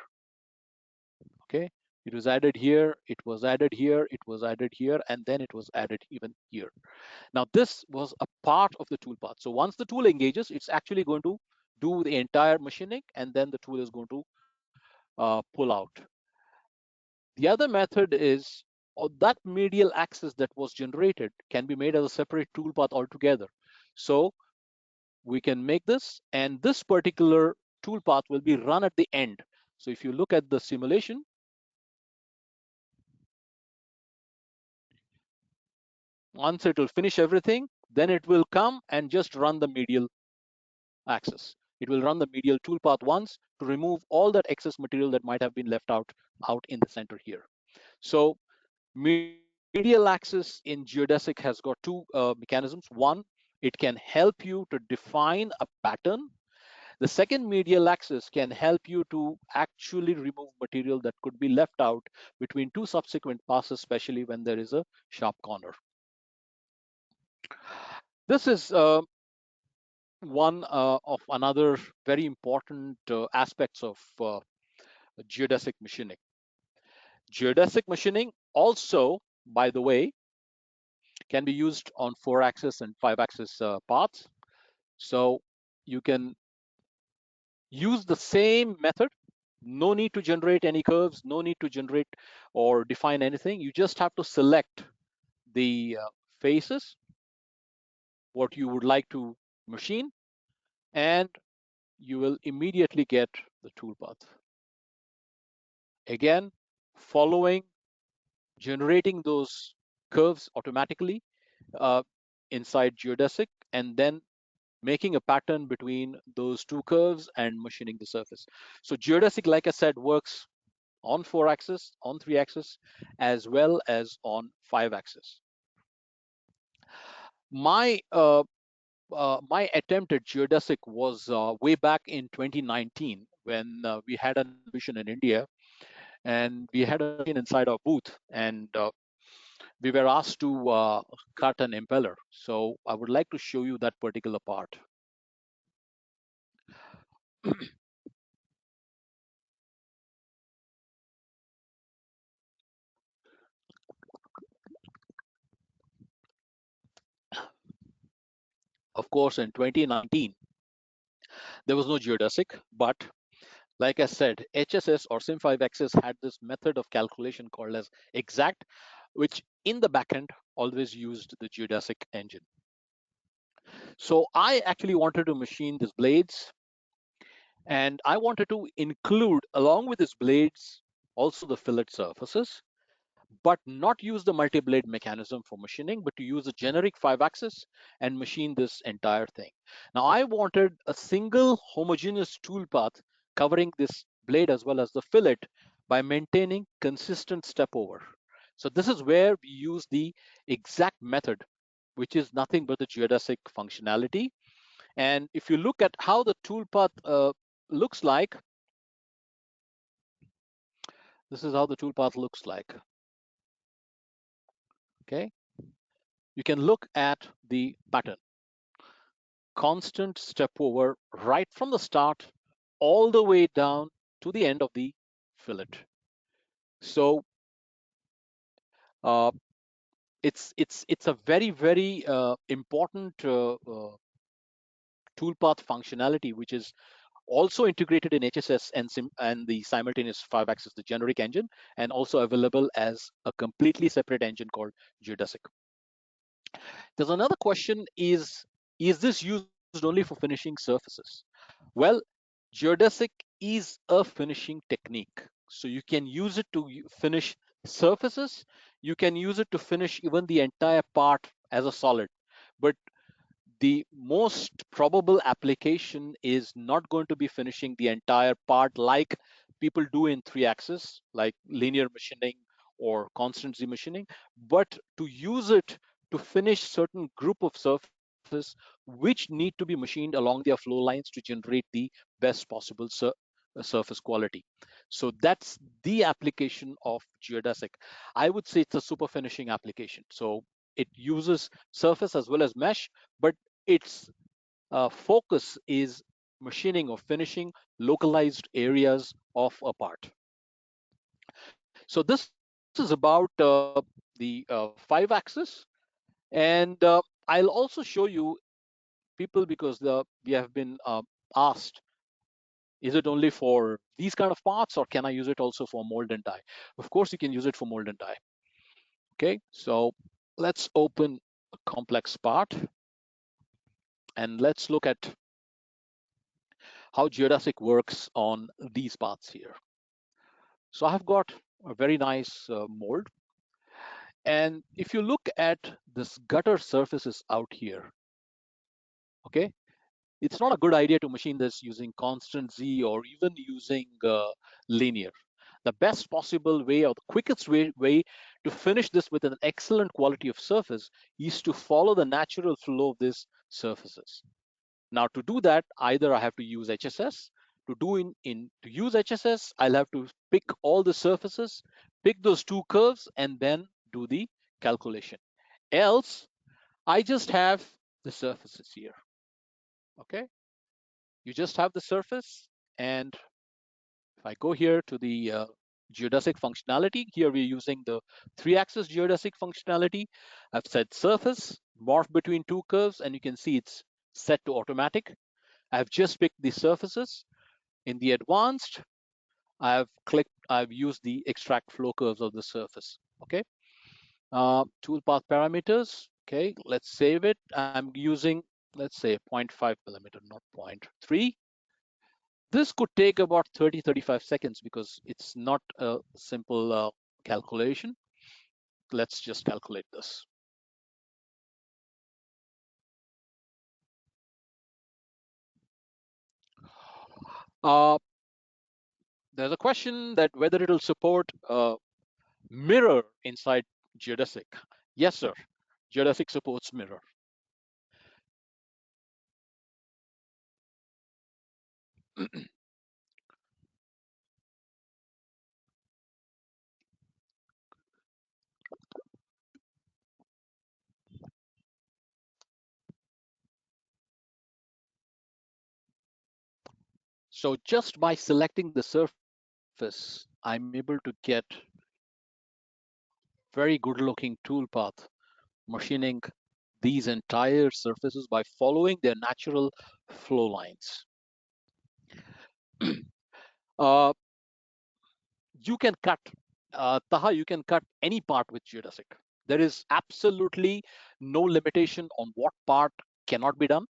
Okay, it was added here, it was added here, it was added here, and then it was added even here. Now this was a part of the toolpath. So once the tool engages, it's actually going to do the entire machining, and then the tool is going to pull out. The other method is, that medial axis that was generated can be made as a separate toolpath altogether. So we can make this, and this particular toolpath will be run at the end. So if you look at the simulation, once it will finish everything, then it will come and just run the medial axis. It will run the medial toolpath once to remove all that excess material that might have been left out in the center here. So medial axis in geodesic has got two mechanisms. One, it can help you to define a pattern. The second medial axis can help you to actually remove material that could be left out between two subsequent passes, especially when there is a sharp corner. This is one of another very important aspects of geodesic machining. Geodesic machining also, by the way, can be used on 4-axis and 5-axis paths. So you can use the same method. No need to generate any curves, no need to generate or define anything. You just have to select the faces, what you would like to machine, and you will immediately get the toolpath. Again, following, generating those curves automatically uh, inside geodesic, and then making a pattern between those two curves and machining the surface. So geodesic, like I said, works on 4-axis, on 3-axis, as well as on 5-axis. My my attempt at geodesic was way back in 2019 when we had an exhibition in India, and we had a machine inside our booth, and we were asked to cut an impeller. So I would like to show you that particular part. Of course, in 2019, there was no geodesic, but like I said, HSS or Sim5Axis had this method of calculation called as exact, which in the backend always used the geodesic engine. So I actually wanted to machine these blades, and I wanted to include along with these blades also the fillet surfaces, but not use the multi-blade mechanism for machining, but to use a generic 5-axis and machine this entire thing. Now I wanted a single homogeneous tool path covering this blade as well as the fillet by maintaining consistent step over. So this is where we use the exact method, which is nothing but the geodesic functionality. And if you look at how the tool path looks like, this is how the tool path looks like. Okay, you can look at the pattern. Constant step over right from the start all the way down to the end of the fillet. So uh, it's a very important toolpath functionality, which is also integrated in HSS and the simultaneous 5-axis, the generic engine, and also available as a completely separate engine called Geodesic. There's another question: is this used only for finishing surfaces? Well, geodesic is a finishing technique. So you can use it to finish surfaces. You can use it to finish even the entire part as a solid. But the most probable application is not going to be finishing the entire part like people do in 3-axis, like linear machining or constant Z machining, but to use it to finish certain group of surfaces which need to be machined along their flow lines to generate the best possible surface quality. So that's the application of geodesic. I would say it's a super finishing application. So it uses surface as well as mesh, but its focus is machining or finishing localized areas of a part. So this is about the 5-axis, and I'll also show you people, because we have been asked, is it only for these kind of parts or can I use it also for mold and die? Of course, you can use it for mold and die. Okay, so let's open a complex part and let's look at how geodesic works on these parts here. So I've got a very nice mold. And if you look at this gutter surfaces out here, okay, it's not a good idea to machine this using constant Z or even using linear. The best possible way or the quickest way to finish this with an excellent quality of surface is to follow the natural flow of these surfaces. Now to do that, either I have to use HSS. To use HSS, I'll have to pick all the surfaces, pick those two curves, and then do the calculation. Else, I just have the surfaces here. Okay, you just have the surface, and if I go here to the geodesic functionality, here we're using the 3-axis geodesic functionality. I've said surface, morph between two curves, and you can see it's set to automatic. I've just picked the surfaces. In the advanced, I've used the extract flow curves of the surface. Okay. Toolpath parameters. Okay, let's save it. I'm using, let's say 0.5 millimeter, not 0.3. This could take about 30-35 seconds because it's not a simple calculation. Let's just calculate this. Uh, there's a question that whether it'll support mirror inside Geodesic. Yes, sir. Geodesic supports mirror. So just by selecting the surface, I'm able to get very good looking tool path, machining these entire surfaces by following their natural flow lines. uh, you can cut, Taha, you can cut any part with geodesic. There is absolutely no limitation on what part cannot be done.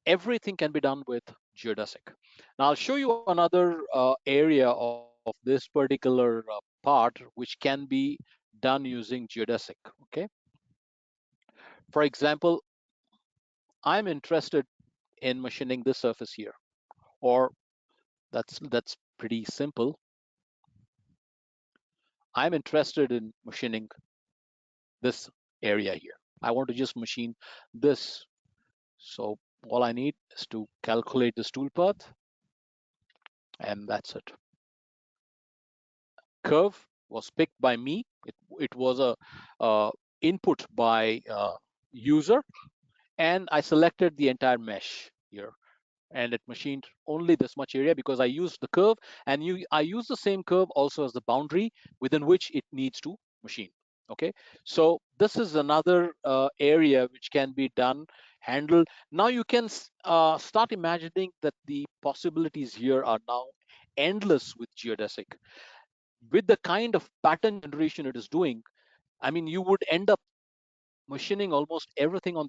Everything can be done with geodesic. Now I'll show you another area of this particular part which can be done using geodesic. Okay, for example, I'm interested in machining this surface here, or that's pretty simple. I'm interested in machining this area here. I want to just machine this. So all I need is to calculate this tool path, and that's it. Curve was picked by me. It was a input by user, and I selected the entire mesh here, and it machined only this much area because I used the curve, and I use the same curve also as the boundary within which it needs to machine. Okay, so this is another area which can be done, handled. Now you can start imagining that the possibilities here are now endless with geodesic. With the kind of pattern generation it is doing, I mean, you would end up machining almost everything on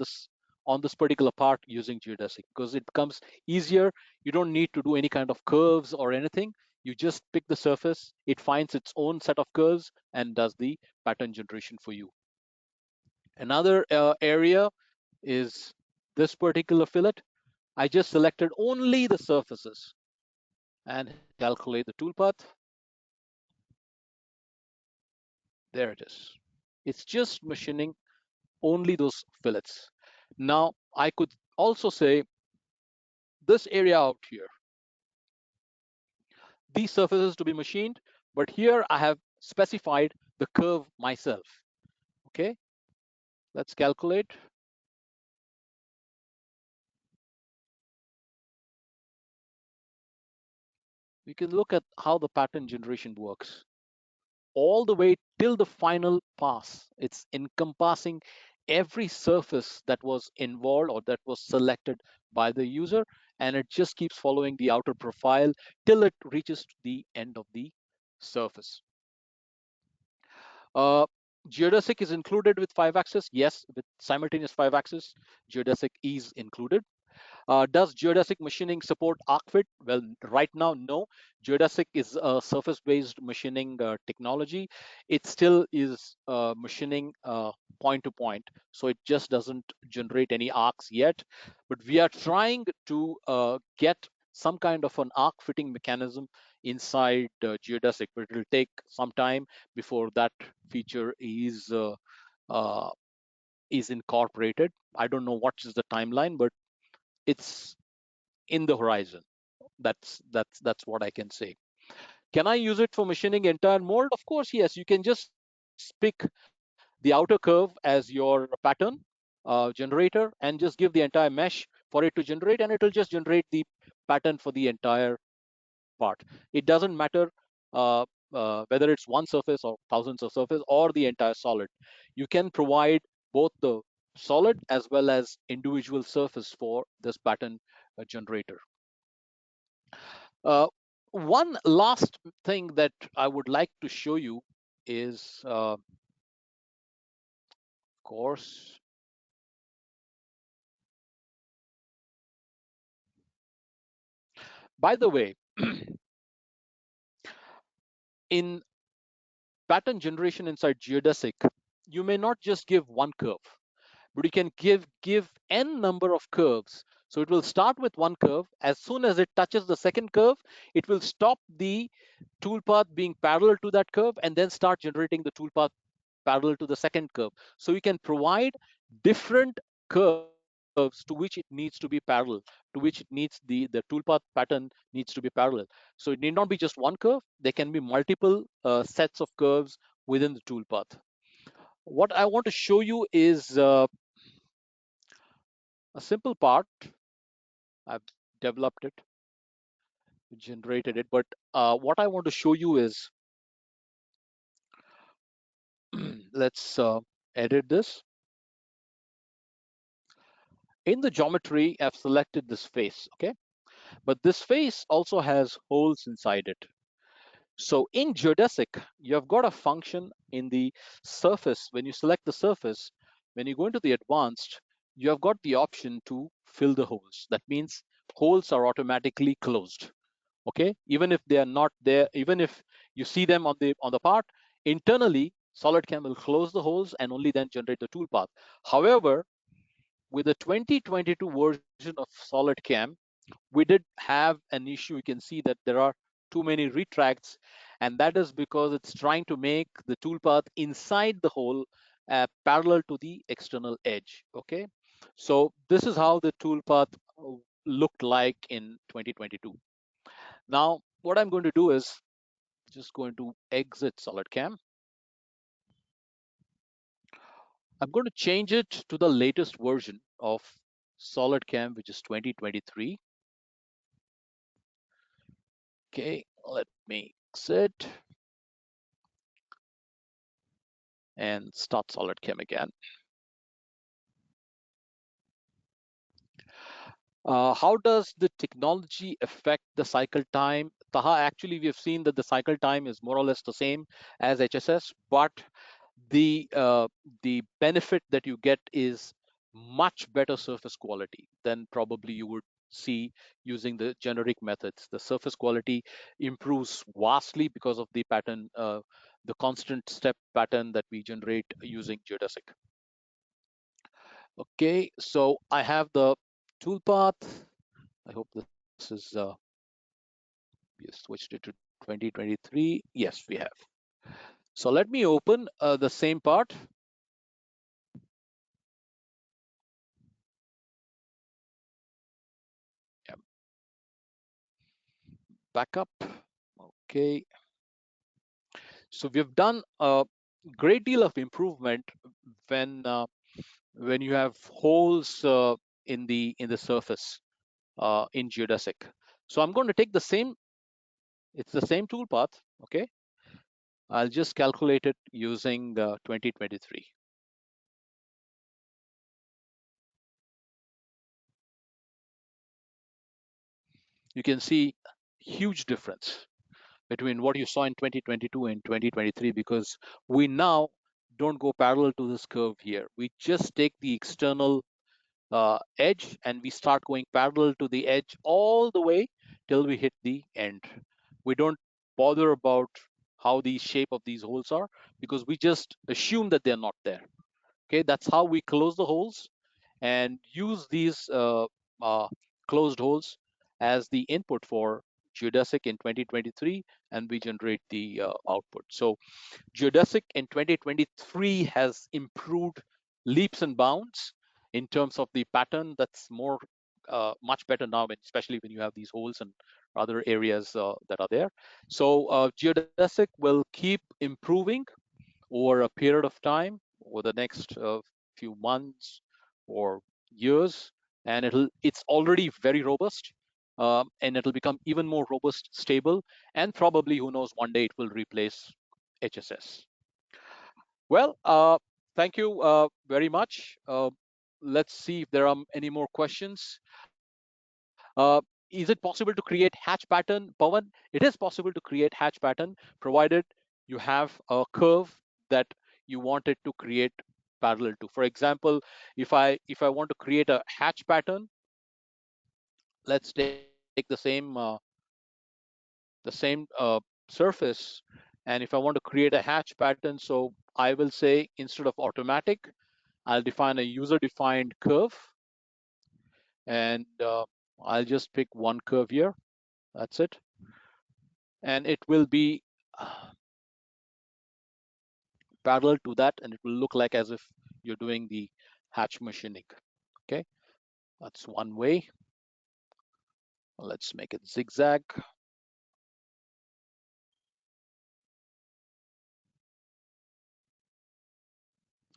this particular part using geodesic because it becomes easier. You don't need to do any kind of curves or anything. You just pick the surface, it finds its own set of curves and does the pattern generation for you. Another area is this particular fillet. I just selected only the surfaces and hit calculate the toolpath. There it is. It's just machining only those fillets. Now, I could also say this area out here, these surfaces to be machined, but here I have specified the curve myself. Okay, let's calculate. We can look at how the pattern generation works all the way till the final pass. It's encompassing every surface that was involved or that was selected by the user, and it just keeps following the outer profile till it reaches to the end of the surface. Uh, Geodesic is included with 5-axis. Yes, with simultaneous 5-axis, geodesic is included. Does geodesic machining support arc fit? Well, right now, no. Geodesic is a surface-based machining technology. It still is machining point to point, so it just doesn't generate any arcs yet. But we are trying to get some kind of an arc fitting mechanism inside geodesic, but it will take some time before that feature uh, is incorporated. I don't know what is the timeline, but it's in the horizon. That's what I can say. Can I use it for machining entire mold? Of course, yes. You can just pick the outer curve as your pattern generator and just give the entire mesh for it to generate, and it will just generate the pattern for the entire part. It doesn't matter whether it's one surface or thousands of surface or the entire solid. You can provide both the solid as well as individual surface for this pattern generator. Uh, One last thing that I would like to show you is, of course, by the way, in pattern generation inside geodesic, you may not just give one curve, but you can give n number of curves. So it will start with one curve. As soon as it touches the second curve, it will stop the toolpath being parallel to that curve and then start generating the toolpath parallel to the second curve. So you can provide different curves to which it needs to be parallel, to which it needs the toolpath pattern needs to be parallel. So it need not be just one curve. There can be multiple sets of curves within the toolpath. What I want to show you is a simple part. I've developed it. generated it. But what I want to show you is, let's edit this. In the geometry, I've selected this face, okay? But this face also has holes inside it. So in geodesic, you've got a function in the surface. When you select the surface, when you go into the advanced, you have got the option to fill the holes. That means holes are automatically closed. Okay, even if they are not there, even if you see them on the part, internally SolidCAM will close the holes and only then generate the toolpath. However, with the 2022 version of SolidCAM, we did have an issue. You can see that there are too many retracts, and that is because it's trying to make the toolpath inside the hole parallel to the external edge. Okay, so this is how the toolpath looked like in 2022. Now, what I'm going to do is just going to exit SolidCAM. I'm going to change it to the latest version of SolidCAM, which is 2023. Okay, let me exit and start SolidCAM again. How does the technology affect the cycle time? Taha, actually, we have seen that the cycle time is more or less the same as HSS, but the benefit that you get is much better surface quality than probably you would see using the generic methods. The surface quality improves vastly because of the pattern, the constant step pattern that we generate using Geodesic. Okay, so I have the toolpath. I hope this is, we have switched it to 2023. Yes, we have. So let me open the same part. Yeah, back up. Okay. So we've done a great deal of improvement when uh, when you have holes in the surface in geodesic. So I'm going to take the same. It's the same toolpath. Okay. I'll just calculate it using 2023. You can see huge difference between what you saw in 2022 and 2023, because we now don't go parallel to this curve here. We just take the external edge and we start going parallel to the edge all the way till we hit the end. We don't bother about how the shape of these holes are, because we just assume that they're not there. Okay, that's how we close the holes and use these uh, closed holes as the input for geodesic in 2023, and we generate the output. So geodesic in 2023 has improved leaps and bounds in terms of the pattern. That's more much better now, especially when you have these holes and other areas that are there. So geodesic will keep improving over a period of time, over the next few months or years, and it's already very robust, and it'll become even more robust, stable, and probably, who knows, one day it will replace HSS. Well, thank you very much. Let's see if there are any more questions. Is it possible to create hatch pattern, Pawan? It is possible to create hatch pattern, provided you have a curve that you want it to create parallel to. For example, if I want to create a hatch pattern, let's take the same surface, and if I want to create a hatch pattern, so I will say, instead of automatic, I'll define a user-defined curve, and I'll just pick one curve here. That's it. And it will be parallel to that, and it will look like as if you're doing the hatch machining. Okay, that's one way. Let's make it zigzag.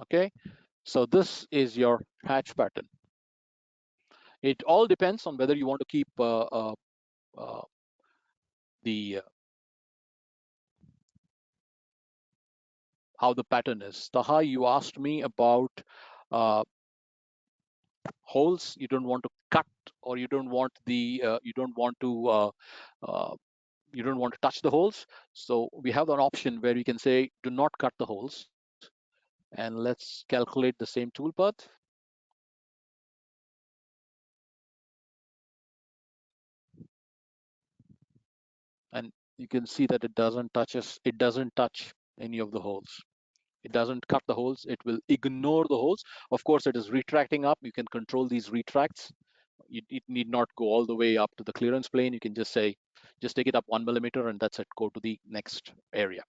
Okay, so this is your hatch pattern. It all depends on whether you want to keep the how the pattern is. Taha, you asked me about uh, holes. You don't want to cut, or you don't want the uh, you don't want to touch the holes. So we have an option where we can say do not cut the holes, and let's calculate the same tool path. And you can see that it doesn't touch any of the holes. It doesn't cut the holes, it will ignore the holes. Of course, it is retracting up. You can control these retracts. It need not go all the way up to the clearance plane. You can just say, just take it up 1 millimeter, and that's it. Go to the next area.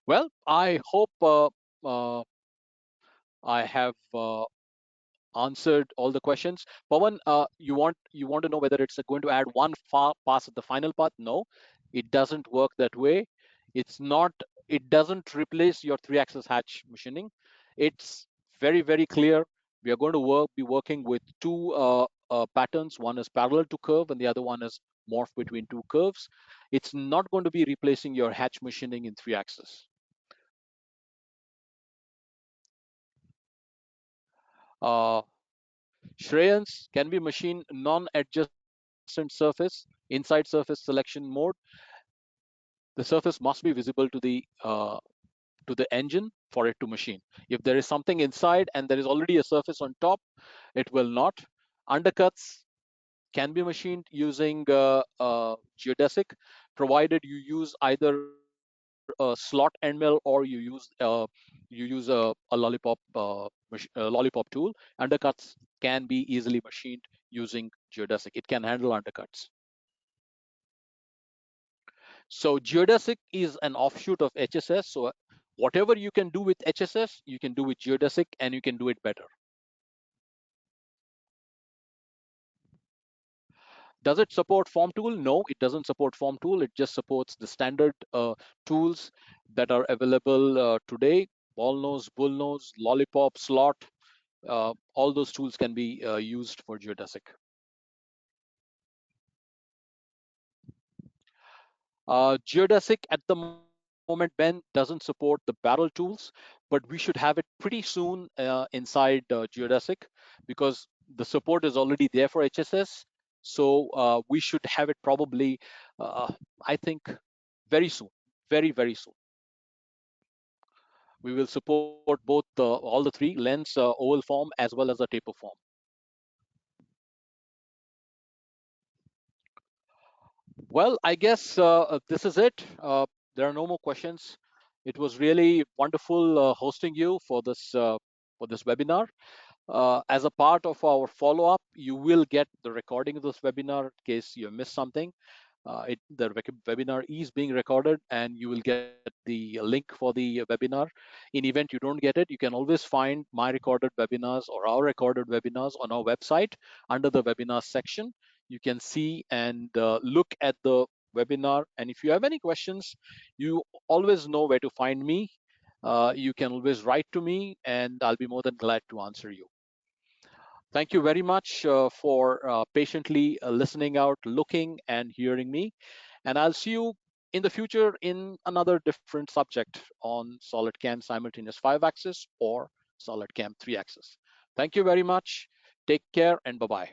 Well, I hope uh, I have answered all the questions. Pawan, you want to know whether it's going to add one pass at the final path? No, it doesn't work that way. It's not. It doesn't replace your three-axis hatch machining. It's very clear. We are going to be working with two patterns. One is parallel to curve, and the other one is morph between two curves. It's not going to be replacing your hatch machining in three-axis. Uh, Shreyans, can we machine non-adjacent surface inside surface selection mode? The surface must be visible to the engine for it to machine. If there is something inside and there is already a surface on top, it will not. Undercuts can be machined using geodesic, provided you use either a slot end mill or you use a lollipop tool. Undercuts can be easily machined using geodesic. It can handle undercuts. So geodesic is an offshoot of HSS. So whatever you can do with HSS, you can do with geodesic, and you can do it better. Does it support form tool? No, it doesn't support form tool. It just supports the standard tools that are available today. Ball nose, bull nose, lollipop, slot, all those tools can be used for geodesic. Geodesic at the moment, Ben, doesn't support the barrel tools, but we should have it pretty soon inside Geodesic, because the support is already there for HSS. So we should have it probably, uh, I think, very soon, very soon. We will support both all the three: lens, oval form, as well as a taper form. Well, I guess this is it. There are no more questions. It was really wonderful hosting you for this webinar. As a part of our follow-up, you will get the recording of this webinar in case you missed something. The webinar is being recorded, and you will get the link for the webinar. In event you don't get it, you can always find my recorded webinars or our recorded webinars on our website under the webinar section. You can see and look at the webinar. And if you have any questions, you always know where to find me. You can always write to me, and I'll be more than glad to answer you. Thank you very much for patiently listening out, looking, and hearing me. And I'll see you in the future in another different subject on SolidCAM simultaneous 5-axis or SolidCAM 3-axis. Thank you very much. Take care, and bye-bye.